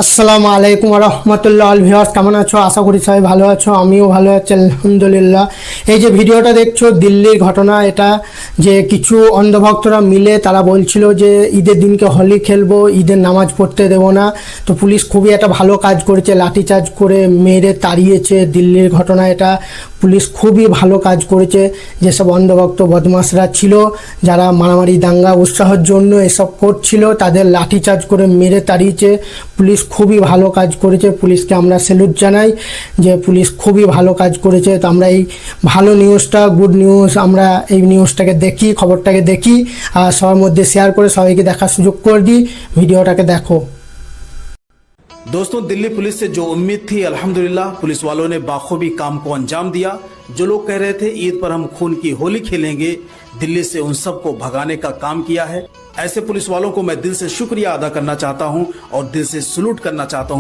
আসসালামু আলাইকুম রহমতুল্লাহ ভিউয়ার্স, কেমন আছো? আশা করি সবাই ভালো আছো, আমিও ভালো আছি আলহামদুলিল্লাহ। এই যে ভিডিওটা দেখছো দিল্লির ঘটনা, এটা যে কিছু অন্ধভক্তরা মিলে তারা বলছিল যে ঈদের দিনকে হোলি খেলবো, ঈদের নামাজ পড়তে দেবো না। তো পুলিশ খুবই একটা ভালো কাজ করেছে, লাঠিচার্জ করে মেরে তাড়িয়েছে। দিল্লির ঘটনা এটা, পুলিশ খুবই ভালো কাজ করেছে। যেসব অন্ধভক্ত বদমাশরা ছিল, যারা মারামারি দাঙ্গা উৎসাহের জন্য এসব করছিল, তাদের লাঠিচার্জ করে মেরে তাড়িয়েছে। পুলিশ খুবই ভালো কাজ করেছে, পুলিশকে আমরা স্যালুট জানাই যে পুলিশ খুবই ভালো কাজ করেছে। তো আমরা এই ভালো নিউজটা, গুড নিউজ, আমরা এই নিউজটাকে দেখি, খবরটাকে দেখি আর সবার মধ্যে শেয়ার করে সবাইকে দেখার সুযোগ করে দিই। ভিডিওটাকে দেখো। दोस्तों, दिल्ली पुलिस से जो उम्मीद थी, अल्हम्दुलिल्लाह पुलिस वालों ने बाखूबी काम को अंजाम दिया। जो लोग कह रहे थे ईद पर हम खून की होली खेलेंगे, दिल्ली से उन सबको भगाने का काम किया है। ऐसे पुलिस वालों को मैं दिल से शुक्रिया अदा करना चाहता हूं और दिल से सलूट करना चाहता हूं।